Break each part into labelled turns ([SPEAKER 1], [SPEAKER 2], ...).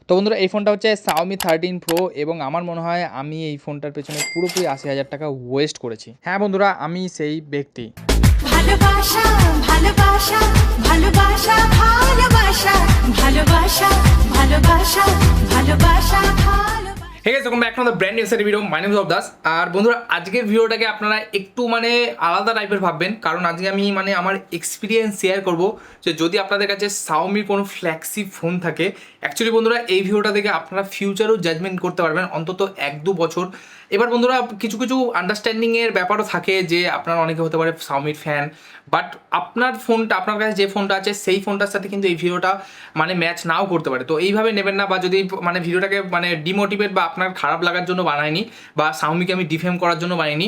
[SPEAKER 1] তো বন্ধুরা এই ফোনটা হচ্ছে Xiaomi 13 Pro এবং আমার মনে হয় আমি এই ফোনটার পেছনে পুরোপুরি ৮০,০০০ টাকা ওয়েস্ট করেছি। হ্যাঁ বন্ধুরা, আমি সেই ব্যক্তি।
[SPEAKER 2] ভালোবাসা ভালোবাসা ভালোবাসা ভালোবাসা ভালোবাসা ভালোবাসা ভালোবাসা
[SPEAKER 3] hey guys, welcome back to the brand new video. My name is অবদাস। আর বন্ধুরা, আজকের ভিডিওটাকে আপনারা একটু আলাদা টাইপের ভাববেন, কারণ আজকে আমি আমার এক্সপিরিয়েন্স শেয়ার করব যে যদি আপনাদের কাছে Xiaomi কোনো ফ্ল্যাগশিপ ফোন থাকে, অ্যাকচুয়ালি বন্ধুরা এই ভিডিওটা দেখে আপনারা ফিউচারও জাজমেন্ট করতে পারবেন অন্তত 1-2 বছর। এবার বন্ধুরা কিছু কিছু আন্ডারস্ট্যান্ডিংয়ের ব্যাপারও থাকে যে আপনারা অনেকে হতে পারে Xiaomi ফ্যান, বাট আপনার ফোনটা, আপনার কাছে যে ফোনটা আছে সেই ফোনটার সাথে কিন্তু এই ভিডিওটা ম্যাচ নাও করতে পারে। তো এইভাবে নেবেন না, বা যদি ভিডিওটাকে ডিমোটিভেট বা আপনার খারাপ লাগার জন্য বানাইনি, বা Xiaomiকে আমি ডিফেম করার জন্য বানাইনি।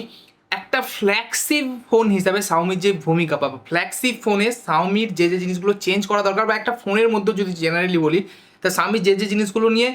[SPEAKER 3] একটা ফ্ল্যাগশিপ ফোন হিসাবে Xiaomiর যে ভূমিকা, বা ফ্ল্যাগশিপ ফোনে Xiaomiর যে যে জিনিসগুলো চেঞ্জ করা দরকার, বা একটা ফোনের মধ্যে যদি জেনারেলি বলি, তা Xiaomi যে যে জিনিসগুলো নিয়ে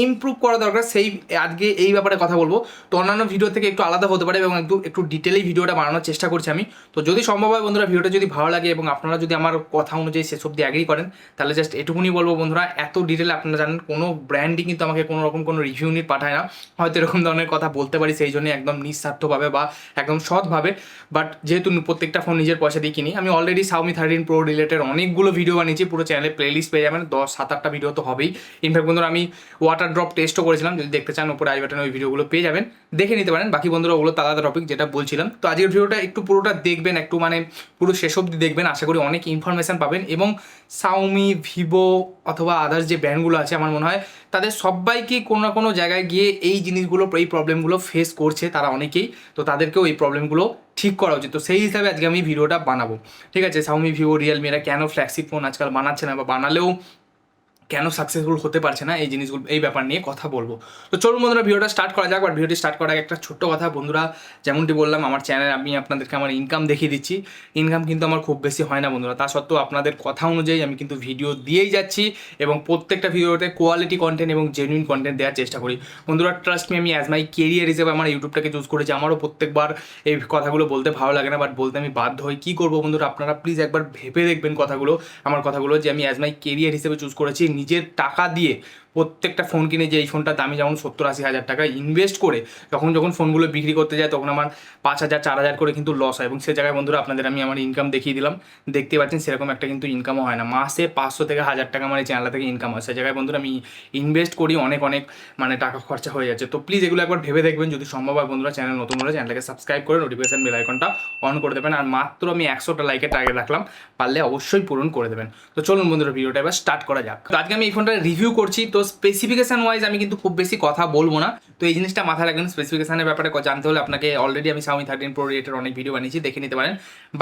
[SPEAKER 3] ইমপ্রুভ করা দরকার, সেই আজকে এই ব্যাপারে কথা বলবো। তো অন্যান্য ভিডিও থেকে একটু আলাদা হতে পারে এবং একটু ডিটেলেই ভিডিওটা বানানোর চেষ্টা করছি আমি। তো যদি সম্ভব হয় বন্ধুরা, ভিডিওটা যদি ভালো লাগে এবং আপনারা যদি আমার কথা অনুযায়ী শেষ অবধি অ্যাগ্রি করেন, তাহলে জাস্ট এটুকুনি বলবো বন্ধুরা, এত ডিটেলে আপনারা জানেন কোনো ব্র্যান্ডই কিন্তু আমাকে কোনো রকম কোনো রিভিউ নিয়ে পাঠায় না। হয়তো এরকম ধরনের কথা বলতে পারি সেই জন্য একদম নিঃস্বার্থভাবে বা একদম সৎভাবে, বাট যেহেতু প্রত্যেকটা ফোন নিজের পয়সা দিয়ে কিনি, আমি অলরেডি Xiaomi 13 Pro রিলেটেড অনেকগুলো ভিডিও বানিয়েছি, পুরো চ্যানেলে প্লেলিস্ট পেয়ে যাবেন, 7-8টা ভিডিও তো হবেই। ইনফ্যাক্ট বন্ধুরা আমি ওয়াটার ড্রপ টেস্টও করেছিলাম, যদি দেখতে চান উপরে আই বাটনে ওই ভিডিওগুলো পেয়ে যাবেন, দেখে নিতে পারেন। বাকি বন্ধুরা ওগুলো আলাদা টপিক, যেটা বলছিলাম। তো আজকের ভিডিওটা একটু পুরোটা দেখবেন, একটু পুরো শেষ অবধি দেখবেন, আশা করি অনেক ইনফরমেশান পাবেন। এবং Xiaomi, Vivo অথবা আদার্স যে ব্র্যান্ডগুলো আছে, আমার মনে হয় তাদের সবাইকে কোনো না কোনো জায়গায় গিয়ে এই জিনিসগুলো, এই প্রবলেমগুলো ফেস করছে তারা অনেকেই। তো তাদেরকেও এই প্রবলেমগুলো ঠিক করা উচিত। তো সেই হিসাবে আজকে আমি ভিডিওটা বানাবো, ঠিক আছে। Xiaomi, Vivo, Realme এরা কেন ফ্ল্যাগশিপ ফোন আজকাল বানাচ্ছে না, বা বানালেও কেন সাকসেসফুল হতে পারছে না, এই জিনিসগুলো, এই ব্যাপার নিয়ে কথা বলবো। তো চলুন বন্ধুরা ভিডিওটা স্টার্ট করা যাক। বাট ভিডিওটি স্টার্ট করার আগে একটা ছোট্ট কথা বন্ধুরা, যেমনটি বললাম আমার চ্যানেল আমি আপনাদেরকে আমার ইনকাম দেখিয়ে দিচ্ছি। ইনকাম কিন্তু আমার খুব বেশি হয় না বন্ধুরা, তা সত্ত্বেও আপনাদের কথা অনুযায়ী আমি কিন্তু ভিডিও দিয়েই যাচ্ছি, এবং প্রত্যেকটা ভিডিওতে কোয়ালিটি কন্টেন্ট এবং জেনুইন কন্টেন্ট দেওয়ার চেষ্টা করি বন্ধুরা। ট্রাস্ট মি, আমি অ্যাজ মাই কেরিয়ার হিসেবে আমার ইউটিউবটাকে চুজ করেছি। আমারও প্রত্যেকবার এই কথাগুলো বলতে ভালো লাগে না, বাট বলতে আমি বাধ্য হই। কী করবো বন্ধুরা, আপনারা প্লিজ একবার ভেবে দেখবেন কথাগুলো, আমার কথাগুলো, যে আমি অ্যাজ মাই কেরিয়ার হিসেবে চুজ করেছি। নিজের টাকা দিয়ে প্রত্যেকটা ফোন কিনে, যে এই ফোনটার দামি যেমন 70-80 হাজার টাকা ইনভেস্ট করে যখন ফোনগুলো বিক্রি করতে যায়, তখন আমার 5,000 4,000 করে কিন্তু লস হয়। এবং সে জায়গায় বন্ধুরা আপনাদের আমি আমার ইনকাম দেখিয়ে দিলাম, দেখতে পাচ্ছেন সেরকম একটা কিন্তু ইনকামও হয় না। মাসে 500 থেকে 1000 টাকা আমার এই চ্যানেল থেকে ইনকাম হয়। সে জায়গায় বন্ধুরা আমি ইনভেস্ট করি, অনেক টাকা খরচা হয়ে যাচ্ছে। তো প্লিজ এগুলো একবার ভেবে দেখবেন। যদি সম্ভব হয় বন্ধুরা, চ্যানেল নতুন হলে চ্যানেলটাকে সাবস্ক্রাইব করে নোটিফিকেশন বেল আইকনটা অন করে দেবেন। আর মাত্র আমি 100টা লাইকের টার্গেট রাখলাম, পারলে অবশ্যই পূরণ করে দেবেন। তো চলুন বন্ধুরা ভিডিওটা এবার স্টার্ট করা যাক। তো আজকে আমি এই ফোনটা রিভিউ করছি। তো স্পেসিফিকেশন ওয়াইজ আমি কিন্তু খুব বেশি কথা বলবো না, তো এই জিনিসটা মাথায় রাখবেন। স্পেসিফিকেশনের ব্যাপারে জানতে হলে আপনাকে অলরেডি আমি Xiaomi 13 Pro রিলেটেড অনেক ভিডিও বানিয়েছি, দেখে নিতে পারেন।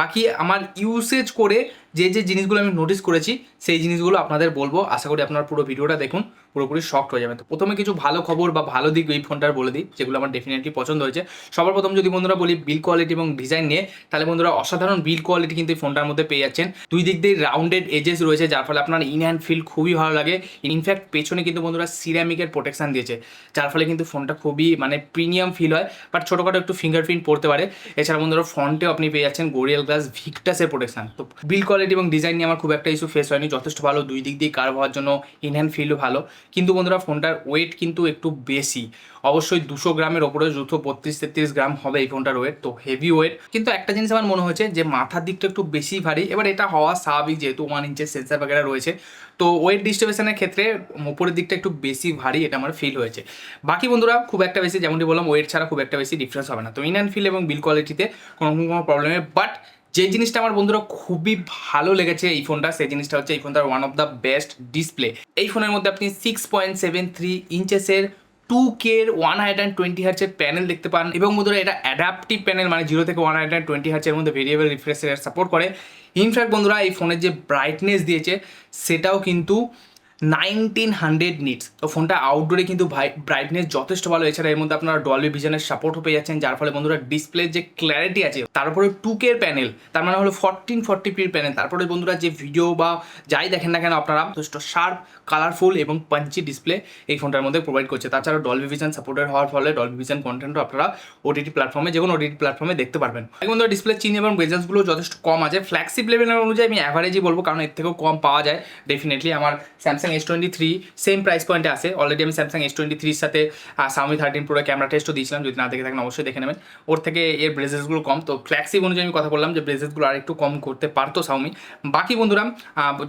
[SPEAKER 3] বাকি আমার ইউসেজ করে যে যে জিনিসগুলো আমি নোটিস করেছি, সেই জিনিসগুলো আপনাদের বলবো। আশা করি আপনারা পুরো ভিডিওটা দেখুন, পুরোপুরি শকড হয়ে যাবেন। তো প্রথমে কিছু ভালো খবর বা ভালো দিক এই ফোনটার বলে দিই, যেগুলো আমার ডেফিনেটলি পছন্দ হয়েছে। সবার প্রথম যদি বন্ধুরা বলি বিল কোয়ালিটি এবং ডিজাইন নিয়ে, তাহলে বন্ধুরা অসাধারণ বিল কোয়ালিটি কিন্তু এই ফোনটার মধ্যে পেয়ে যাচ্ছেন। দুই দিক দিয়ে রাউন্ডেড এজেস রয়েছে, যার ফলে আপনার ইন হ্যান্ড ফিল খুবই ভালো লাগে। ইনফ্যাক্ট পেছনে কিন্তু বন্ধুরা সিরামিকের প্রোটেকশন দিয়েছে, যার ফলে কিন্তু ফোনটা খুবই প্রিমিয়াম ফিল হয়। বাট ছোটোখাটো একটু ফিঙ্গারপ্রিন্ট পড়তে পারে। এছাড়া বন্ধুরা ফ্রন্টেও আপনি পেয়ে যাচ্ছেন গোরিয়াল গ্লাস ভিক্টাসের প্রোটেকশন। তো বিল কোয়ালিটি এবং ডিজাইন নিয়ে আমার খুব একটা ইস্যু ফেস হয়নি, যথেষ্ট ভালো। দুই দিক দিয়ে কার্ভ হওয়ার জন্য ইন হ্যান্ড ফিলও ভালো। কিন্তু বন্ধুরা ফোনটার ওয়েট কিন্তু একটু বেশি, অবশ্যই 200 গ্রামের ওপরে, 32-33 গ্রাম হবে এই ফোনটার ওয়েট। তো হেভি ওয়েট। কিন্তু একটা জিনিস আমার মনে হয়েছে যে মাথার দিকটা একটু বেশি ভারী। এবার এটা হওয়া স্বাভাবিক, যেহেতু 1 ইঞ্চের সেন্সার বাগেরা রয়েছে। তো ওয়েট ডিস্ট্রিবিউশনের ক্ষেত্রে উপরের দিকটা একটু বেশি ভারী, এটা আমার ফিল হয়েছে। বাকি বন্ধুরা খুব একটা বেশি, যেমনটি বললাম, ওয়েট ছাড়া খুব একটা বেশি ডিফারেন্স হবে না। তো ইন হ্যান্ড ফিল এবং বিল কোয়ালিটিতে কোনো প্রবলেম নেই। বাট যে জিনিসটা আমার বন্ধুরা খুবই ভালো লেগেছে এই ফোনটা, সেই জিনিসটা হচ্ছে এই ফোনটার one of the best display. এই ফোনের মধ্যে আপনি 6.73 ইঞ্চেসের 2K 120 হার্টজের প্যানেল দেখতে পান। এবং বন্ধুরা এটা অ্যাডাপটিভ প্যানেল, 0 থেকে 120 হার্টজের মধ্যে ভেরিয়েবল রিফ্রেশ রেট সাপোর্ট করে। ইনফ্যাক্ট বন্ধুরা এই ফোনের যে ব্রাইটনেস দিয়েছে, সেটাও কিন্তু 1900 নিটস। তো ফোনটা আউটডোরে কিন্তু ব্রাইটনেস যথেষ্ট ভালো। এছাড়া এর মধ্যে আপনারা ডলবি ভিশনের সাপোর্টও পেয়ে যাচ্ছেন, যার ফলে বন্ধুরা ডিসপ্লের যে ক্ল্যারিটি আছে, তারপরে 2K প্যানেল, তার মানে হলো 1440p প্যানেল। তারপরে বন্ধুরা যে ভিডিও বা যাই দেখেন না কেন, আপনারা যথেষ্ট শার্প, কালারফুল এবং পাঞ্চি ডিসপ্লে এই ফোনটার মধ্যে প্রোভাইড করছে। তাছাড়া ডলবি ভিশন সাপোর্টেড হওয়ার ফলে ডলবি ভিশন কন্টেন্টও আপনারা ওটিটি প্ল্যাটফর্মে, যে কোনো ওটিটি প্ল্যাটফর্মে দেখতে পারবেন। বন্ধুরা ডিসপ্লে চিন এবং বেজেন্সগুলো যথেষ্ট কম আছে। ফ্ল্যাগশিপ লেভেলের অনুযায়ী আমি অ্যাভারেজই বলবো, কারণ এর থেকেও কম পাওয়া যায় ডেফিনেটলি। আমার স্যামসাং S23 সেম প্রাইস পয়েন্টে আসে। অলরেডি আমি স্যামসাং S23-র সাথে Xiaomi 13 Pro ক্যামেরা টেস্টও দিয়েছিলাম, যদি না দেখে থাকেন অবশ্যই দেখে নেবেন। ওর থেকে এর ব্রেসেসগুলো কম, তো ফ্ল্যাগশিপ অনুযায়ী আমি কথা বললাম যে ব্রেসেসগুলো আর একটু কম করতে পারতো Xiaomi। বাকি বন্ধুরা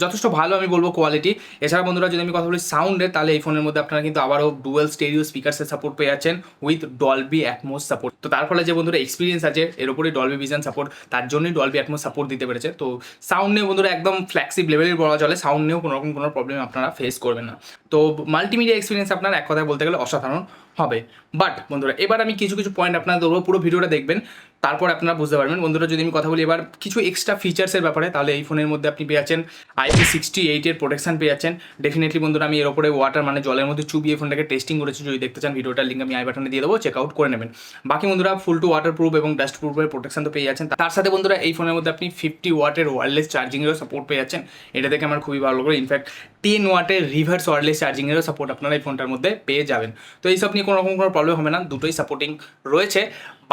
[SPEAKER 3] যথেষ্ট ভালো আমি বলবো কোয়ালিটি। এছাড়া বন্ধুরা যদি আমি কথা বলি সাউন্ডের, তাহলে এই ফোনের মধ্যে আপনারা কিন্তু আবারও ডুয়াল স্টেরিও স্পিকার্সের সাপোর্ট পেয়ে যাচ্ছেন উইথ ডলবি অ্যাটমোস সাপোর্ট। তো তার ফলে যে বন্ধুরা এক্সপিরিয়েন্স আছে এর উপরে ডলবি ভিশন সাপোর্ট, তার জন্যই ডলবি অ্যাটমোস সাপোর্ট দিতে পেরেছে। তো সাউন্ড নিয়ে বন্ধুরা একদম ফ্ল্যাগশিপ লেভেলের বলা চলে, সাউন্ড নিয়েও কোনো রকম কোনো প্রবলেম আপনারা ফেস করবেন না। তো মাল্টিমিডিয়া এক্সপিরিয়েন্স আপনার এক কথায় বলতে গেলে অসাধারণ হবে। বাট বন্ধুরা এবার আমি কিছু কিছু পয়েন্ট আপনাদের দেবো, পুরো ভিডিওটা দেখবেন, তারপর আপনারা বুঝতে পারবেন। বন্ধুরা যদি আমি কথা বলি এবার কিছু এক্সট্রা ফিচার্সের ব্যাপারে, তাহলে এই ফোনের মধ্যে আপনি পেয়ে যাচ্ছেন IP68 এর প্রোটেকশন পেয়ে যাচ্ছেন। ডেফিনেটলি বন্ধুরা আমি এর উপরে ওয়াটার মানে জলের মধ্যে চুবিয়ে ফোনটাকে টেস্টিং করেছি, যদি দেখতে চান ভিডিওটার লিঙ্ক আমি আই বাটনে দিয়ে দেবো, চেক আউট করে নেবেন। বাকি বন্ধুরা ফুল টু ওয়াটার প্রুফ এবং ডাস্ট প্রুফের প্রোটেকশন তো পেয়ে যাচ্ছেন। তার সাথে বন্ধুরা এই ফোনের মধ্যে আপনি 50 ওয়াটের ওয়্যারলেস চার্জিংয়েরও সাপোর্ট পেয়ে যাচ্ছেন, এটা দেখে আমার খুবই ভালো লাগলো। ইনফ্যাক্ট 10 ওয়াটের রিভার্স ওয়্যারলেস চার্জিংয়েরও সাপোর্ট আপনারা এই ফোনটার মধ্যে পেয়ে যাবেন। তো এইসব নিয়ে কোনো রকম কোনো প্রবলেম হবে না, দুটোই সাপোর্টিং রয়েছে।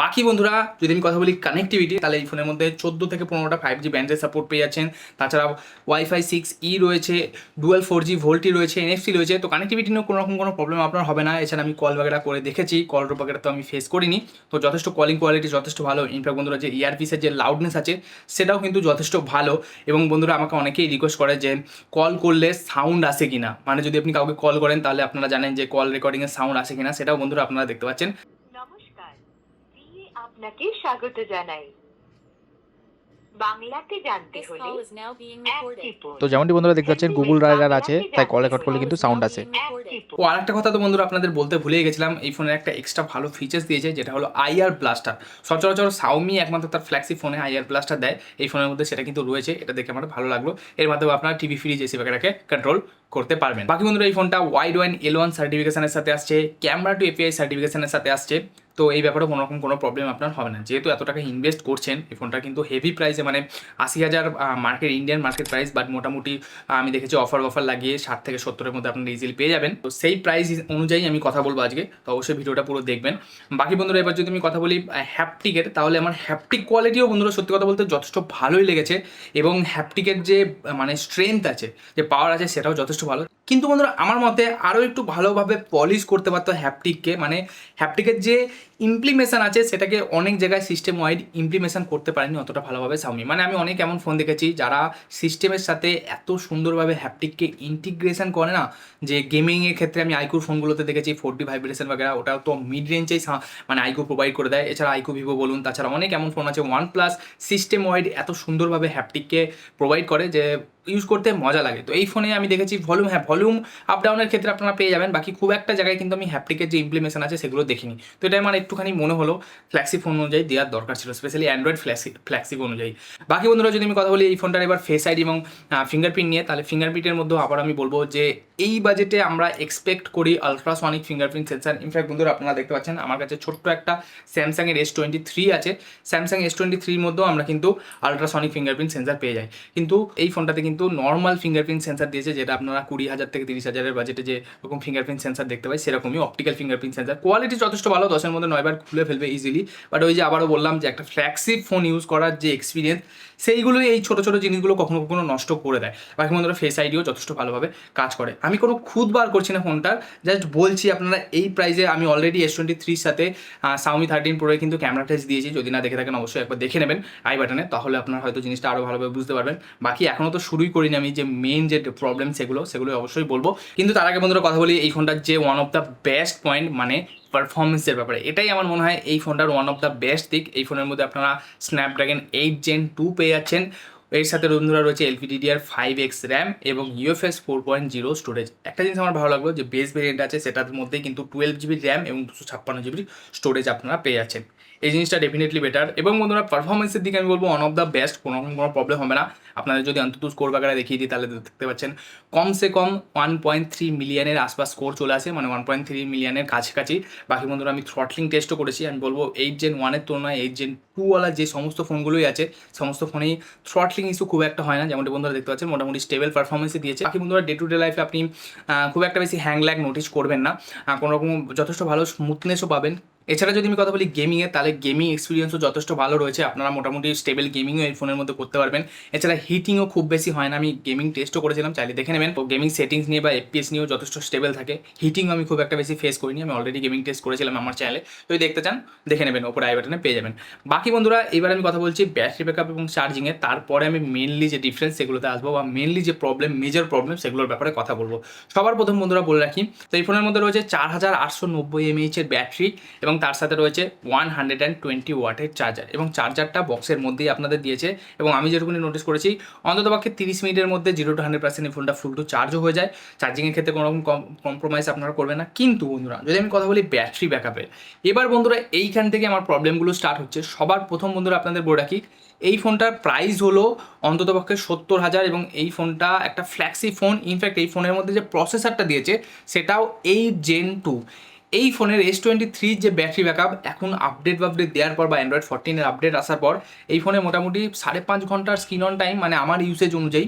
[SPEAKER 3] বাকি বন্ধুরা যদি আমি কথা বলি কানেক্টিভিটি, তাহলে এই ফোনের মধ্যে 14 থেকে 15টা 5G ব্যান্ডের সাপোর্ট পেয়ে যাচ্ছেন। তাছাড়া Wi-Fi 6E রয়েছে, ডুয়াল 4G ভোল্টি রয়েছে, NFC রয়েছে। তো কানেক্টিভিটি নিয়ে কোনো রকম কোনো প্রবলেম আপনার হবে না। এছাড়া আমি কল বাগেরা করে দেখেছি, কল বাগেরা তো আমি ফেস করিনি, তো যথেষ্ট কলিং কোয়ালিটি যথেষ্ট ভালো। ইনফ্যাক্ট বন্ধুরা যে ইয়ারপিসের যে লাউডনেস আছে সেটাও কিন্তু যথেষ্ট ভালো। এবং বন্ধুরা আমাকে অনেকেই রিকোয়েস্ট করে যে কল করলে সাউন্ড আসে কিনা, মানে যদি আপনি কাউকে কল করেন তাহলে আপনারা জানেন যে কল রেকর্ডিংয়ের সাউন্ড আসে কিনা, সেটাও বন্ধুরা আপনারা দেখতে পাচ্ছেন।
[SPEAKER 4] নমস্কার, দিয়ে আপনাকে স্বাগত জানাই। বাংলাতে জানতে
[SPEAKER 5] This
[SPEAKER 4] হলে
[SPEAKER 5] call is now being
[SPEAKER 4] এক
[SPEAKER 5] recorded.
[SPEAKER 4] টিপুন।
[SPEAKER 1] তো যেমনটি বন্ধুরা দেখতে পাচ্ছেন গুগল ড্রাইভার আছে, তাই কল রেকর্ড করলে কিন্তু সাউন্ড আসে।
[SPEAKER 4] এক টিপুন।
[SPEAKER 3] ও আরেকটা কথা তো বন্ধুরা আপনাদের বলতে ভুলে গেছিলাম, এই ফোনের একটা এক্সট্রা ভালো ফিচার্স দিয়েছে, যেটা হলো IR ব্লাস্টার। সচরাচর Xiaomi একমাত্র তার ফ্ল্যাগশিপ ফোনে IR ব্লাস্টার দেয়, এই ফোনের মধ্যে সেটা কিন্তু রয়েছে, এটা দেখে আমার ভালো লাগলো। এর মাধ্যমে আপনারা টিভি ফ্রিজ এসি বাগেরাকে কন্ট্রোল করতে পারবেন। বাকি বন্ধুরা এই ফোনটা Widevine L1 সার্টিফিকেশনের সাথে আসছে, ক্যামেরা টু API সার্টিফিকেশনের সাথে আসছে। তো এই ব্যাপারে কোনো রকম কোনো প্রবলেম আপনার হবে না, যেহেতু এত টাকা ইনভেস্ট করছেন। এই ফোনটা কিন্তু হেভি প্রাইসে, মানে 80,000 market, Indian market price, but মোটামুটি আমি দেখেছি অফার লাগিয়ে 60 থেকে 70-এর মধ্যে আপনারা ইজিলি পেয়ে যাবেন। তো সেই প্রাইস অনুযায়ী আমি কথা বলবো আজকে, তো অবশ্যই ভিডিওটা পুরো দেখবেন। বাকি বন্ধুরা এবার যদি আমি কথা বলি হ্যাপটিকের, তাহলে আমার হ্যাপটিক কোয়ালিটিও বন্ধুরা সত্যি কথা বলতে যথেষ্ট ভালোই লেগেছে। এবং হ্যাপটিকের যে মানে স্ট্রেংথ আছে, যে পাওয়ার আছে, সেটাও যথেষ্ট ভালো। কিন্তু বন্ধুরা আমার মতে আরও একটু ভালোভাবে পলিশ করতে পারতো হ্যাপটিককে, মানে হ্যাপটিকের যে ইমপ্লিমেশন আছে সেটাকে অনেক জায়গায় সিস্টেম ওয়াইড ইমপ্লিমেশন করতে পারেনি অতটা ভালোভাবে Xiaomi। মানে আমি অনেক এমন ফোন দেখেছি যারা সিস্টেমের সাথে এত সুন্দরভাবে হ্যাপটিককে ইন্টিগ্রেশন করে না, যে গেমিংয়ের ক্ষেত্রে আমি আইকুর ফোনগুলোতে দেখেছি 4D ভাইব্রেশন বাগেরা, ওটাও তো মিড রেঞ্জেই মানে আইকু প্রোভাইড করে দেয়। এছাড়া আইকু ভিভো বলুন, তাছাড়া অনেক এমন ফোন আছে OnePlus সিস্টেম ওয়াইড এত সুন্দরভাবে হ্যাপটিককে প্রোভাইড করে যে ইউজ করতে মজা লাগে। তো এই ফোনে আমি দেখেছি ভলিউম আপ ডাউনের ক্ষেত্রে আপনারা পেয়ে যাবেন, বাকি খুব একটা জায়গায় কিন্তু আমি হ্যাপটিকের যে ইমপ্লিমেশন আছে সেগুলো দেখিনি। তো এটা আমার একটুখানি মনে হলো ফ্ল্যাগশিপ ফোন অনুযায়ী দেওয়ার দরকার ছিল, স্পেশালি অ্যান্ড্রয়েড ফ্ল্যাগশিপ অনুযায়ী। বাকি বন্ধুরা যদি আমি কথা বলি এই ফোনটার এবার ফেস আইডি এবং ফিঙ্গারপ্রিন্ট নিয়ে, তাহলে ফিঙ্গারপ্রিন্টের মধ্যেও আবার আমি বলবো যে এই বাজেটে আমরা এক্সপেক্ট করি আলট্রাসনিক ফিঙ্গারপ্রিন্ট সেন্সার। ইনফ্যাক্ট বন্ধুরা আপনারা দেখতে পাচ্ছেন আমার কাছে ছোট্ট একটা স্যামসাংয়ের S23 আছে, স্যামসাং S23-র মধ্যেও আমরা কিন্তু আলট্রাসনিক ফিঙ্গারপ্রিন্ট সেন্সার পেয়ে যাই। কিন্তু এই ফোনটাতে কিন্তু নর্মাল ফিঙ্গারপ্রিন্ট সেন্সার দিয়েছে, যেটা আপনারা 20,000 থেকে 30,000-এর বাজেটে যে রকম ফিঙ্গারপ্রিন্ট সেন্সার দেখতে পাই সেরকমই অপটিক্যাল ফিঙ্গারপ্রিন্ট সেন্সার। কোয়ালিটি যথেষ্ট ভালো, 10-এর মধ্যে 9 বার খুলে ফেলবে ইজিলি। বাট ওই যে আবারও বললাম যে একটা ফ্ল্যাগশিপ ফোন ইউজ করার যে এক্সপিরিয়েন্স, সেইগুলোই এই ছোটো ছোটো জিনিসগুলো কখনো কখনো নষ্ট করে দেয়। বাকি বন্ধুরা ফেস আইডিও যথেষ্ট ভালোভাবে কাজ করে। আমি কোনো খুদ বার করছি না ফোনটার, জাস্ট বলছি আপনারা এই প্রাইসে আমি অলরেডি S23-র সাথে Xiaomi 13 Pro কিন্তু ক্যামেরা টেস্ট দিয়েছি, যদি না দেখে থাকেন অবশ্যই একবার দেখে নেবেন আই বাটনে, তাহলে আপনারা হয়তো জিনিসটা আরও ভালোভাবে বুঝতে পারবেন। বাকি এখনও তো শুরুই করিনি আমি, যে মেন যে প্রবলেম সেগুলো অবশ্যই বলবো। কিন্তু তার আগে বন্ধুরা কথা বলি এই ফোনটার যে one of the best point, মানে পারফরমেন্সের ব্যাপারে, এটাই আমার মনে হয় এই ফোনটার ওয়ান অফ দ্য বেস্ট দিক। এই ফোনের মধ্যে আপনারা স্ন্যাপড্রাগন 8 Gen 2 পেয়ে যাচ্ছেন। এর সাথে বন্ধুরা রয়েছে LPDDR5X র্যাম এবং UFS 4.0 স্টোরেজ। একটা জিনিস আমার ভালো লাগলো যে বেস ভেরিয়েন্ট আছে সেটার মধ্যে কিন্তু 12GB র্যাম এবং 256GB স্টোরেজ আপনারা পেয়ে যাচ্ছেন। এই জিনিসটা ডেফিনেটলি বেটার। এবং বন্ধুরা পারফরমেন্সের দিকে আমি বলবো ওয়ান অফ দ্য বেস্ট, কোনো প্রবলেম হবে না। আপনাদের যদি অন্তত স্কোর বাগেরা দেখিয়ে দিই তাহলে দেখতে পাচ্ছেন কমসে কম 1.3 মিলিয়নের আশপাশ স্কোর চলে আসে, মানে 1.3 মিলিয়নের কাছাকাছি। বাকি বন্ধুরা আমি থ্রটলিং টেস্টও করেছি, আমি বলবো 8 Gen 1-এর তুলনায় 8 Gen 2-ওয়ালা যে সমস্ত ফোনগুলোই আছে সমস্ত ফোনেই থ্রটলিং ইস্যু খুব একটা হয় না, যেমনটি বন্ধুরা দেখতে পাচ্ছেন মোটামুটি স্টেবল পারফরমেন্সই দিয়েছে। বাকি বন্ধুরা ডে টু ডে লাইফে আপনি খুব একটা বেশি হ্যাং ল্যাগ নোটিস করবেন না, কোনো রকম যথেষ্ট ভালো স্মুথনেসও পাবেন। এছাড়া যদি আমি কথা বলি গেমিংয়ে, তাহলে গেমিং এক্সপিরিয়েন্সও যথেষ্ট ভালো রয়েছে, আপনারা মোটামুটি স্টেবল গেমিংও এই ফোনের মধ্যে করতে পারবেন। এছাড়া হিটিংও খুব বেশি হয় না, আমি গেমিং টেস্টও করেছিলাম, চাইলে দেখে নেবেন। তো গেমিং সেটিংস নিয়ে বা এফপিএস নিয়েও যথেষ্ট স্টেবল থাকে। হিটিং আমি খুব একটা বেশি ফেস করিনি, আমি অলরেডি গেমিং টেস্ট করেছিলাম আমার চ্যানেলে, যদি দেখতে চান দেখে নেবেন, ওপরে আই বাটনে পেয়ে যাবেন। বাকি বন্ধুরা এবার আমি কথা বলছি ব্যাটারি ব্যাকআপ এবং চার্জিংয়ে, তারপরে আমি মেনলি যে ডিফারেন্স সেগুলোতে আসবো বা মেনলি যে মেজর প্রবলেম সেগুলোর ব্যাপারে কথা বলবো। সবার প্রথম বন্ধুরা বলে রাখি, তো এই ফোনের মধ্যে রয়েছে 4890 mAh এর ব্যাটারি এবং তার সাথে রয়েছে 120 ওয়াটের চার্জার, এবং চার্জারটা বক্সের মধ্যেই আপনাদের দিয়েছে। এবং আমি যেটুকুনি নোটিস করেছি অন্ততপক্ষে 30 মিনিটের মধ্যে 0 to 100% এই ফোনটা ফুল টু চার্জও হয়ে যায়। চার্জিংয়ের ক্ষেত্রে কোনো রকম কম্প্রোমাইজ আপনারা করবেন না। কিন্তু বন্ধুরা যদি আমি কথা বলি ব্যাটারি ব্যাকআপের, এবার বন্ধুরা এইখান থেকে আমার প্রবলেমগুলো স্টার্ট হচ্ছে। সবার প্রথম বন্ধুরা আপনাদের বলে রাখি, এই ফোনটার প্রাইস হলো অন্ততপক্ষে 70,000 এবং এই ফোনটা একটা ফ্ল্যাক্সি ফোন। ইনফ্যাক্ট এই ফোনের মধ্যে যে প্রসেসরটা দিয়েছে সেটাও 8 Gen 2। এই ফোনের S23 যে ব্যাটারি ব্যাকআপ এখন আপডেট দেওয়ার পর বা অ্যান্ড্রয়েড 14 আপডেট আসার পর এই ফোনে মোটামুটি 5.5 ঘন্টার স্ক্রিন অন টাইম, মানে আমার ইউসেজ অনুযায়ী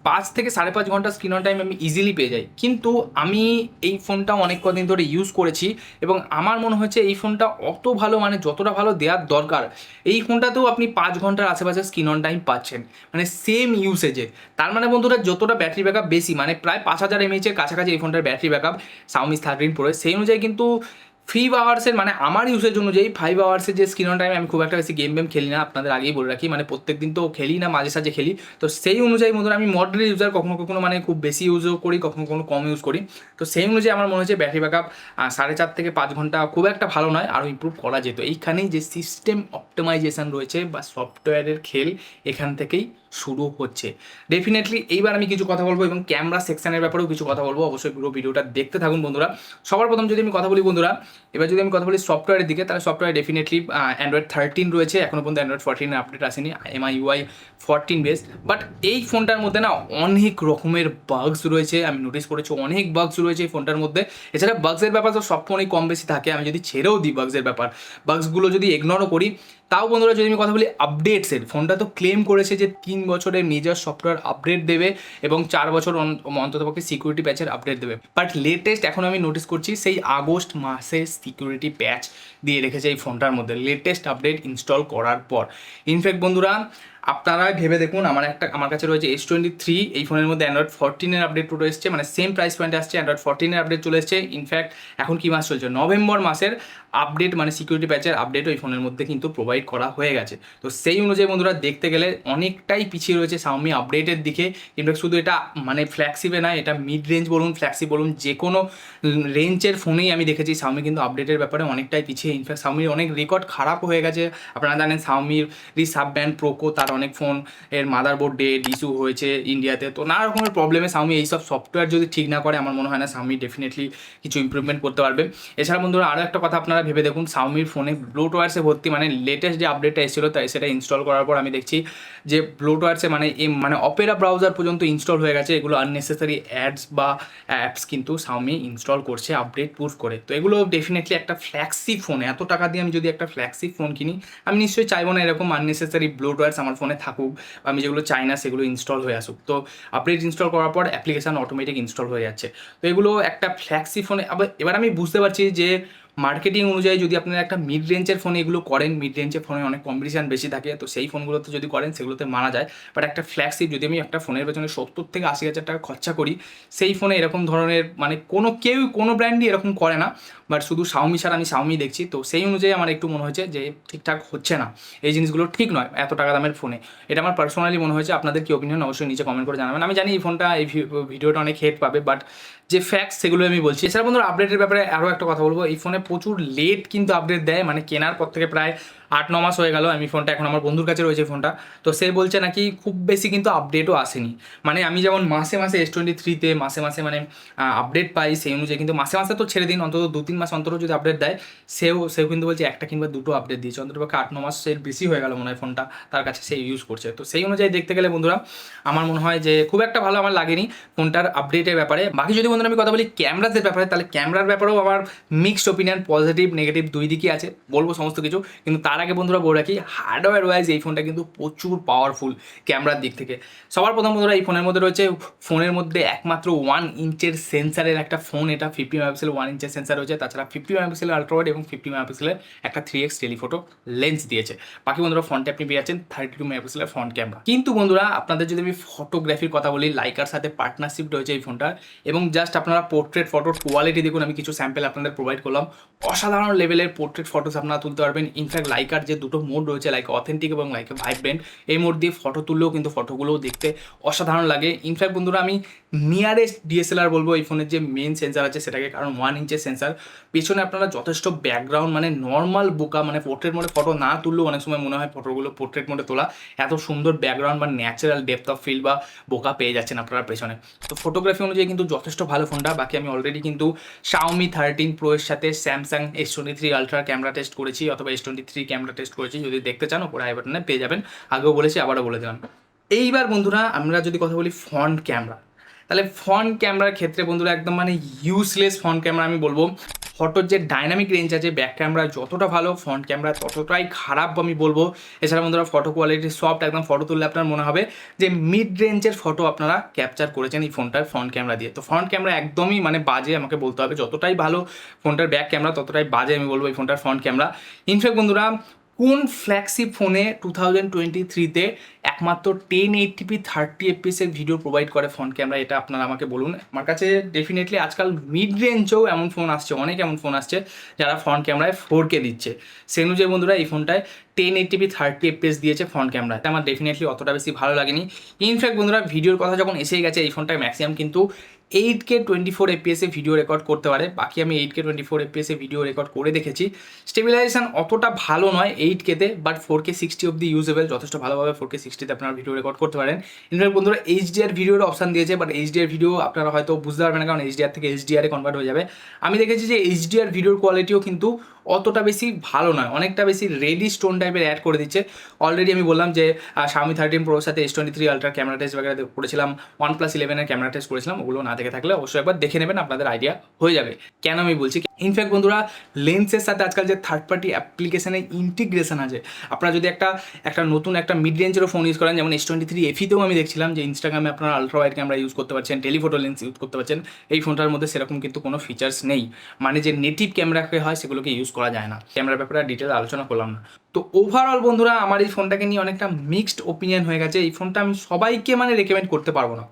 [SPEAKER 3] 5 থেকে 5.5 ঘন্টা স্ক্রিন অন টাইম আমি ইজিলি পেয়ে যাই। কিন্তু আমি এই ফোনটা অনেক কদিন ধরে ইউজ করেছি এবং আমার মনে হচ্ছে এই ফোনটা অত ভালো, মানে যতটা ভালো দেওয়ার দরকার এই ফোনটাতেও আপনি 5 ঘন্টার আশেপাশে স্ক্রিন অন টাইম পাচ্ছেন, মানে সেম ইউসেজে। তার মানে বন্ধুরা যতটা ব্যাটারি ব্যাকআপ বেশি, মানে প্রায় 5000 mAh এর কাছাকাছি এই ফোনটার ব্যাটারি ব্যাকআপ Xiaomi 13 Pro, সেই অনুযায়ী কিন্তু 5 আওয়ার্সের, মানে আমার ইউসেজ অনুযায়ী 5 আওয়ার্সের যে স্ক্রিন অন টাইম, আমি খুব একটা বেশি গেম খেলি না, আপনাদের আগেই বলে রাখি, মানে প্রত্যেক দিন তো খেলি না, মাঝে সাঝে খেলি। তো সেই অনুযায়ী বন্ধুরা আমি মডারেট ইউজার, কখনো মানে খুব বেশি ইউজও করি, কখনো কম ইউজ করি। তো সেই অনুযায়ী আমার মনে হচ্ছে ব্যাটারি ব্যাকআপ 4.5 থেকে 5 ঘন্টা খুব একটা ভালো নয়, আরও ইমপ্রুভ করা যেত। এইখানেই যে সিস্টেম অপটিমাইজেশন রয়েছে বা সফটওয়্যারের খেল এখান থেকেই শুরু হচ্ছে ডেফিনেটলি। এইবার আমি কিছু কথা বলবো এবং ক্যামেরা সেকশনের ব্যাপারেও কিছু কথা বলবো, অবশ্যই পুরো ভিডিওটা দেখতে থাকুন বন্ধুরা। সবার প্রথম যদি আমি কথা বলি বন্ধুরা, এবার যদি আমি কথা বলি সফটওয়্যারের দিকে, তাহলে সফটওয়্যার ডেফিনেটলি অ্যান্ড্রয়েড 13 রয়েছে, এখনও পর্যন্ত অ্যান্ড্রয়েড 14 আপডেট আসেনি, MIUI 14 বেস। বাট এই ফোনটার মধ্যে না অনেক রকমের বাগস রয়েছে, আমি নোটিস করেছি অনেক বাগস রয়েছে এই ফোনটার মধ্যে। এছাড়া বাগসের ব্যাপার তো সব ফোনেই কম বেশি থাকে, আমি যদি ছেড়েও দিই বাগসের ব্যাপার, বাগসগুলো যদি ইগনোরও করি, তাও বন্ধুরা যদি আমি কথা বলি আপডেটসের, ফোনটা তো ক্লেম করেছে যে 3 বছরের মেজর সফটওয়্যার আপডেট দেবে এবং 4 বছর অন্ততপক্ষে সিকিউরিটি প্যাচের আপডেট দেবে। বাট লেটেস্ট এখন আমি নোটিস করছি সেই আগস্ট মাসে সিকিউরিটি প্যাচ দিয়ে রেখেছে এই ফোনটার মধ্যে লেটেস্ট আপডেট ইনস্টল করার পর। ইনফ্যাক্ট বন্ধুরা আপনারা ভেবে দেখুন, আমার কাছে রয়েছে S23, এই ফোনের মধ্যে অ্যান্ড্রয়েড 14 আপডেট পুরো এসছে, মানে সেম প্রাইস পয়েন্টে আসছে, অ্যান্ড্রয়েড 14 আপডেট চলে এসছে। ইনফ্যাক্ট এখন কি মাস চলছে, নভেম্বর মাসের আপডেট, মানে সিকিউরিটি প্যাচের আপডেটও এই ফোনের মধ্যে কিন্তু প্রোভাইড করা হয়ে গেছে। তো সেই অনুযায়ী বন্ধুরা দেখতে গেলে অনেকটাই পিছিয়ে রয়েছে Xiaomi আপডেটের দিকে। ইনফ্যাক্ট শুধু এটা মানে ফ্ল্যাগশিপে না, এটা মিড রেঞ্জ বলুন ফ্ল্যাগশিপ বলুন, যে কোনো রেঞ্জের ফোনেই আমি দেখেছি Xiaomi কিন্তু আপডেটের ব্যাপারে অনেকটাই পিছিয়ে। ইনফ্যাক্ট Xiaomiর অনেক রেকর্ড খারাপ হয়ে গেছে। আপনারা জানেন Xiaomiর সাব ব্র্যান্ড পোকো, তার অনেক ফোন এর মাদারবোর্ড ডেড ইস্যু হয়েছে ইন্ডিয়াতে। তো নানা রকমের প্রবলেমে Xiaomi এইসব সফটওয়্যার যদি ঠিক না করে, আমার মনে হয় না Xiaomi ডেফিনেটলি কিছু ইমপ্রুভমেন্ট করতে পারবে। এছাড়া বন্ধুরা আরও একটা কথা আপনারা ভেবে দেখুন, Xiaomiর ফোনে ব্লুটুয়ার্সে ভর্তি, মানে লেটেস্ট যে আপডেটটা এসেছিলো তাই সেটা ইনস্টল করার পর আমি দেখছি যে ব্লুটুয়ার্সে মানে অপেরা ব্রাউজার পর্যন্ত ইনস্টল হয়ে গেছে। এগুলো আননেসেসারি অ্যাডস বা অ্যাপস কিন্তু Xiaomi ইনস্টল করছে আপডেট প্রুফ করে। তো এগুলো ডেফিনেটলি একটা ফ্ল্যাগশিপ ফোন, এত টাকা দিয়ে আমি যদি একটা ফ্ল্যাগশিপ ফোন কিনি, আমি নিশ্চয়ই চাইবো না এরকম আননেসেসারি ব্লুটুয়ার্স আমার ফোনে থাকুক, বা আমি যেগুলো চাই না সেগুলো ইনস্টল হয়ে আসুক। তো আপডেট ইনস্টল করার পর অ্যাপ্লিকেশান অটোমেটিক ইনস্টল হয়ে যাচ্ছে। তো এগুলো একটা ফ্ল্যাগশিপ ফোনে। এবার আমি বুঝতে পারছি যে মার্কেটিং অনুযায়ী যদি আপনারা একটা মিড রেঞ্জের ফোনে এগুলো করেন, মিড রেঞ্জের ফোনে অনেক কম্পিটিশান বেশি থাকে, তো সেই ফোনগুলোতে যদি করেন সেগুলোতে মানা যায়। বাট একটা ফ্ল্যাগশিপ যদি আমি একটা ফোনের পেছনে 70 থেকে 80 হাজার টাকা খরচা করি, সেই ফোনে এরকম ধরনের মানে কোনো ব্র্যান্ডই এরকম করে না। বাট শুধু Xiaomi ছাড়া আমি Xiaomi দেখছি। তো সেই অনুযায়ী আমার একটু মনে হয়েছে যে ঠিকঠাক হচ্ছে না, এই জিনিসগুলো ঠিক নয় এত টাকা দামের ফোনে। এটা আমার পার্সোনালি মনে হয়েছে। আপনাদের কি ওপিনিয়ন অবশ্যই নিচে কমেন্ট করে জানাবেন। আমি জানি এই ফোনটা এই ভিডিওটা অনেক হেট পাবে, বাট যে ফ্যাক্টস সেগুলো আমি বলছি। এছাড়া বন্ধুরা আপডেটের ব্যাপারে আরও একটা কথা বলবো, এই ফোনে প্রচুর লেট কিন্তু আপডেট দেয়, মানে কেনার পর থেকে প্রায় 8-9 মাস হয়ে গেল। আমি ফোনটা এখন আমার বন্ধুর কাছে রয়েছে ফোনটা, তো সে বলছে নাকি খুব বেশি কিন্তু আপডেটও আসেনি। মানে আমি যেমন মাসে S23-তে মাসে মানে আপডেট পাই, সেই অনুযায়ী কিন্তু মাসে তো ছেড়ে দিন, অন্তত 2-3 মাস অন্তর যদি আপডেট দেয়, সেও কিন্তু বলছে একটা কিংবা দুটো আপডেট দিয়েছে। অন্ততপক্ষে 8-9 মাসের বেশি হয়ে গেল মনে হয় ফোনটা তার কাছে সে ইউজ করছে। তো সেই অনুযায়ী দেখতে গেলে বন্ধুরা আমার মনে হয় যে খুব একটা ভালো আমার লাগেনি ফোনটার আপডেটের ব্যাপারে। বাকি যদি বন্ধুরা আমি কথা বলি ক্যামেরাদের ব্যাপারে, তাহলে ক্যামেরার ব্যাপারেও আমার মিক্সড ওপিনিয়ন, পজিটিভ নেগেটিভ দুই দিকই আছে, বলবো সমস্ত কিছু। কিন্তু তার আগে বন্ধুরা বলে রাখি হার্ডওয়্যার ওয়াইজ এই ফোনটা কিন্তু প্রচুর পাওয়ারফুল ক্যামেরার দিক থেকে। সবার প্রথম বন্ধুরা এই ফোনের মধ্যে রয়েছে ফোনের মধ্যে একমাত্র 1 ইঞ্চের সেন্সারের একটা ফোন, এটা 50 মেগাপিক্সেল 1 ইঞ্চের সেন্সার রয়েছে। তাছাড়া 50 মেগাপিক্সেল আলট্রাওয়াইড এবং 50 মেগাপিক্সেলের একটা 3x টেলিফোটো লেন্স দিয়েছে। বাকি বন্ধুরা ফ্রন্টে আপনি পেয়ে যাচ্ছেন 32 মেগাপিক্সেলের ফ্রন্ট ক্যামেরা। কিন্তু বন্ধুরা আপনাদের যদি আমি ফটোগ্রাফির কথা বলি, লাইকার সাথে পার্টনারশিপ রয়েছে এই ফোনটার, এবং জাস্ট আপনারা পোর্ট্রেট ফটোর কোয়ালিটি দেখুন। আমি কিছু স্যাম্পল আপনাদের প্রোভাইড করলাম, অসাধারণ লেভেলের পোর্ট্রেট ফটোস আপনারা তুলতে পারবেন। ইনফ্যাক্ট লাইকার যে দুটো মোড রয়েছে, লাইক অথেন্টিক এবং লাইক ভাইব্রেন্ট, এই মোড দিয়ে ফটো তুললেও কিন্তু ফটোগুলোও দেখতে অসাধারণ লাগে। ইনফ্যাক্ট বন্ধুরা আমি নিয়ারেস্ট ডিএসএলআর বলবো এই ফোনের যে মেন সেন্সার আছে সেটাকে, কারণ 1 ইঞ্চের সেন্সার। পেছনে আপনারা যথেষ্ট ব্যাকগ্রাউন্ড মানে নর্মাল বোকা মানে পোর্ট্রেট মোডে ফটো না তুললেও অনেক সময় মনে হয় ফটোগুলো পোর্ট্রেট মোডে তোলা, এত সুন্দর ব্যাকগ্রাউন্ড বা ন্যাচারাল ডেপথ অফ ফিল বা বোকা পেয়ে যাচ্ছেন আপনারা পেছনে। তো ফটোগ্রাফি অনুযায়ী কিন্তু যথেষ্ট ভালো ফোনটা। বাকি আমি অলরেডি কিন্তু Xiaomi 13 Pro এর সাথে Samsung S23 ultra camera test করেছি, অথবা S23 ক্যামেরা টেস্ট করেছি। যদি দেখতে চান ওপরে আই বাটনে পেয়ে যাবেন, আগেও বলেছি আবারও বলে দিলাম। এইবার বন্ধুরা আমরা যদি কথা বলি ফ্রন্ট ক্যামেরা, তাহলে ফ্রন্ট ক্যামেরার ক্ষেত্রে বন্ধুরা একদম মানে ইউজলেস ফ্রন্ট ক্যামেরা আমি বলবো। ফটোর যে ডাইনামিক রেঞ্জ আছে ব্যাক ক্যামেরা যতটা ভালো, ফ্রন্ট ক্যামেরা ততটাই খারাপ আমি বলবো। এছাড়া বন্ধুরা ফটো কোয়ালিটি সফট, একদম ফটো তুললে আপনার মনে হবে যে মিড রেঞ্জের ফটো আপনারা ক্যাপচার করেছেন এই ফোনটার ফ্রন্ট ক্যামেরা দিয়ে। তো ফ্রন্ট ক্যামেরা একদমই মানে বাজে আমাকে বলতে হবে, যতটাই ভালো ফোনটার ব্যাক ক্যামেরা ততটাই বাজে আমি বলবো এই ফোনটার ফ্রন্ট ক্যামেরা। ইনফ্যাক্ট বন্ধুরা কোন ফ্ল্যাগশিপ ফোনে 2023-তে একমাত্র 1080p 30 fps এর ভিডিও প্রোভাইড করে ফ্রন্ট ক্যামেরা, এটা আপনারা আমাকে বলুন। আমার কাছে ডেফিনেটলি আজকাল মিড রেঞ্জেও এমন ফোন আসছে, অনেক এমন ফোন আসছে যারা ফ্রন্ট ক্যামেরায় 4K দিচ্ছে। সে অনুযায়ী বন্ধুরা এই ফোনটায় 1080p 30 fps দিয়েছে ফ্রন্ট ক্যামেরা, আমার ডেফিনেটলি অতটা বেশি ভালো লাগেনি। ইনফ্যাক্ট বন্ধুরা ভিডিওর কথা যখন এসেই গেছে, এই ফোনটায় ম্যাক্সিমাম কিন্তু 8K 24 fps এ ভিডিও রেকর্ড করতে পারে। বাকি আমি 8K 24 fps এ ভিডিও রেকর্ড করে দেখেছি, স্টেবিলাইজেশন অতটা ভালো নয় 8K-তে, বাট 4K 60 অব্দি ইউজেবল, যথেষ্ট ভালোভাবে 4K 60-তে আপনারা ভিডিও রেকর্ড করতে পারেন। ইনফ্যাক্ট বন্ধুরা HDR ভিডিওর অপশান দিয়েছে, বাট HDR ভিডিও আপনারা হয়তো বুঝতে পারবেন না, কারণ HDR থেকে HDR-এ কনভার্ট হয়ে যাবে। আমি দেখেছি যে HDR ভিডিওর কোয়ালিটিও কিন্তু অতটা বেশি ভালো নয়, অনেকটা বেশি রেডি স্টোন টাইপের অ্যাড করে দিচ্ছে। অলরেডি আমি বললাম যে Xiaomi 13 Pro সাথে S23 আলট্রা ক্যামেরা টেস্ট বাগেরা করেছিলাম, OnePlus 11-এর ক্যামেরা টেস্ট করেছিলাম, ওগুলো না দেখে থাকলে অবশ্যই একবার দেখে নেবেন, আপনাদের আইডিয়া হয়ে যাবে কেন আমি বলছি। ইনফ্যাক্ট বন্ধুরা লেন্সের সাথে আজকাল যে থার্ড পার্টি অ্যাপ্লিকেশনের ইন্টিগ্রেশন আছে, আপনারা যদি একটা নতুন একটা মিড রেঞ্জেরও ফোন ইউজ করেন, যেমন S23 FE-তেও আমি দেখছিলাম যে ইনস্টাগ্রামে আপনারা আলট্রা ওয়াইড ক্যামেরা ইউজ করতে পারছেন, টেলিফোটো লেন্স ইউজ করতে পারছেন। এই ফোনটার মধ্যে সেরকম কিন্তু কোনো ফিচার্স নেই, মানে যে নেটিভ ক্যামেরাকে হয় সেগুলোকে ইউজ করা যায় না। ক্যামেরার ব্যাপারে ডিটেল আলোচনা করলাম না। তো ওভারঅল বন্ধুরা আমার এই ফোনটাকে নিয়ে অনেকটা মিক্সড ওপিনিয়ন হয়ে গেছে। এই ফোনটা আমি সবাইকে মানে রেকমেন্ড করতে পারবো না,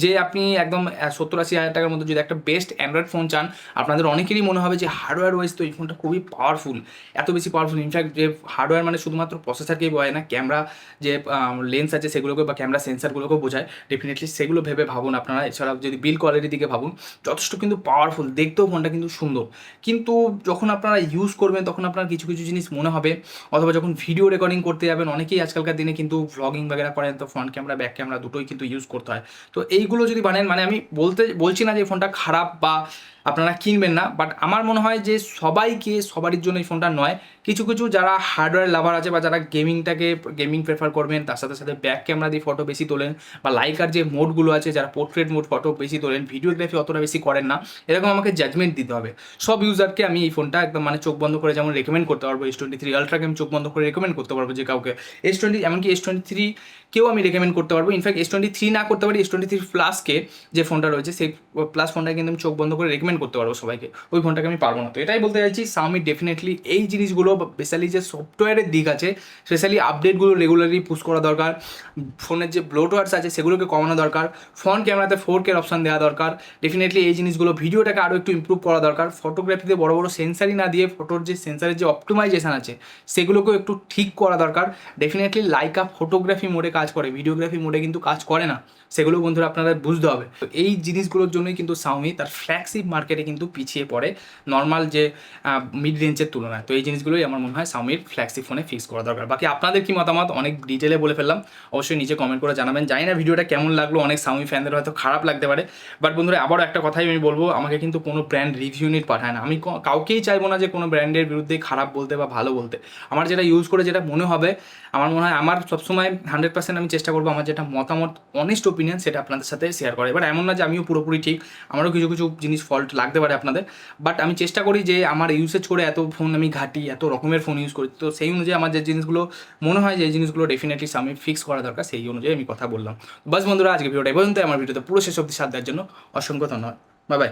[SPEAKER 3] যে আপনি একদম 70-80 হাজার টাকার মধ্যে যদি একটা বেস্ট অ্যান্ড্রয়েড ফোন চান, আপনাদের অনেকেরই মনে হবে যে হার্ডওয়্যার ওয়াইজ তো এই ফোনটা খুবই পাওয়ারফুল, এত বেশি পাওয়ারফুল। ইনফ্যাক্ট যে হার্ডওয়্যার মানে শুধুমাত্র প্রসেসরকেই বোঝায় না, ক্যামেরা যে লেন্স আছে সেগুলোকে বা ক্যামেরা সেন্সারগুলোকেও বোঝায়। ডেফিনেটলি সেগুলো ভেবে ভাবুন আপনারা। এছাড়াও যদি বিল কোয়ালিটির দিকে ভাবুন, যথেষ্ট কিন্তু পাওয়ারফুল, দেখতেও ফোনটা কিন্তু সুন্দর। কিন্তু যখন আপনারা ইউজ করবেন তখন আপনার কিছু কিছু জিনিস মনে হবে, অথবা যখন ভিডিও রেকর্ডিং করতে যাবেন, অনেকেই আজকালকার দিনে কিন্তু ভ্লগিং বাগেরা করেন, তো ফ্রন্ট ক্যামেরা ব্যাক ক্যামেরা দুটোই কিন্তু ইউজ করতে হয়। তো এইগুলো যদি বানেন, মানে আমি বলছি না যে ফোনটা খারাপ বা আপনারা কিনবেন না, বাট আমার মনে হয় যে সবারই জন্য এই ফোনটা নয়। কিছু কিছু যারা হার্ডওয়্যার লাভার আছে বা যারা গেমিং প্রেফার করবেন, তার সাথে সাথে ব্যাক ক্যামেরা দিয়ে ফটো বেশি তোলেন, বা লাইকার যে মোডগুলো আছে যারা পোর্ট্রেট মোড ফটো বেশি তোলেন, ভিডিওগ্রাফি অতটা বেশি করেন না, এরকম আমাকে জাজমেন্ট দিতে হবে। সব ইউজারকে আমি এই ফোনটা একদম মানে চোখ বন্ধ করে যেমন রেকমেন্ড করতে পারবো, S23 আলট্রাকে আমি চোখ বন্ধ করে রেকমেন্ড করতে পারবো যে কাউকে, এমনকি S23 কেউ আমি রেকমেন্ড করতে পারবো। ইনফ্যাক্ট S23 না করতে পারি, S23 প্লাসকে যে ফোনটা রয়েছে সেই প্লাস ফোনটাকে কিন্তু আমি চোখ বন্ধ করে রেকমেন্ড করতে পারবো সবাইকে, ওই ফোনটাকে আমি পারবো না। তো এটাই বলতে চাইছি, Xiaomi ডেফিনেটলি এই জিনিসগুলো, স্পেশালি যে সফটওয়্যারের দিক আছে, স্পেশালি আপডেটগুলো রেগুলারলি পুশ করা দরকার, ফোনের যে ব্লোটওয়ার্স আছে সেগুলোকে কমানো দরকার, ফ্রন্ট ক্যামেরাতে 4K অপশান দেওয়া দরকার। ডেফিনেটলি এই জিনিসগুলো, ভিডিওটাকে আরও একটু ইম্প্রুভ করা দরকার। ফটোগ্রাফিতে বড় বড় সেন্সারই না দিয়ে ফটোর যে সেন্সারের যে অপটিমাইজেশন আছে সেগুলোকেও একটু ঠিক করা দরকার। ডেফিনেটলি লাইকা ফটোগ্রাফি মোডে কাজ করে, ভিডিওগ্রাফি মোডে কিন্তু কাজ করে না, সেগুলো বন্ধুরা আপনাদের বুঝতে হবে। তো এই জিনিসগুলোর জন্যই কিন্তু Xiaomi তার ফ্ল্যাগশিপ মার্কেটে কিন্তু পিছিয়ে পড়ে নর্মাল যে মিড রেঞ্জের তুলনায়। তো এই জিনিসগুলোই আমার মনে হয় Xiaomiর ফ্ল্যাগশিপ ফোনে ফিক্স করা দরকার। বাকি আপনাদের কি মতামত, অনেক ডিটেলে বলে ফেললাম, অবশ্যই নিচে কমেন্ট করে জানাবেন। জানি না ভিডিওটা কেমন লাগলো, অনেক Xiaomi ফ্যানদের হয়তো খারাপ লাগতে পারে, বাট বন্ধুরা আবারও একটা কথাই আমি বলবো, আমাকে কিন্তু কোনো ব্র্যান্ড রিভিউ নিট পাঠায় না। আমি কাউকেই চাইবো না যে কোনো ব্র্যান্ডের বিরুদ্ধে খারাপ বলতে বা ভালো বলতে। আমার যেটা ইউজ করে যেটা মনে হবে, আমার মনে হয় আমার সবসময় 100% আমি চেষ্টা করবো আমার যেটা মতামত, অনেস্ট ওপিনিয়ন, সেটা আপনাদের সাথে শেয়ার করে। এবার এমন না যে আমিও পুরোপুরি ঠিক, আমারও কিছু কিছু জিনিস ফল্ট একটু লাগতে পারে আপনাদের, বাট আমি চেষ্টা করি যে আমার ইউসেজ করে এত ফোন আমি ঘাটি, এত রকমের ফোন ইউজ করি, তো সেই অনুযায়ী আমার যে জিনিসগুলো মনে হয় যে এই জিনিসগুলো ডেফিনেটলি আমি ফিক্স করা দরকার, সেই অনুযায়ী আমি কথা বললাম। বাস বন্ধুরা, আজকে ভিডিওটা এই পর্যন্ত। আমার ভিডিওতে পুরো শেষ অবধি সাথ দেওয়ার জন্য অসংখ্য ধন্যবাদ। Bye bye.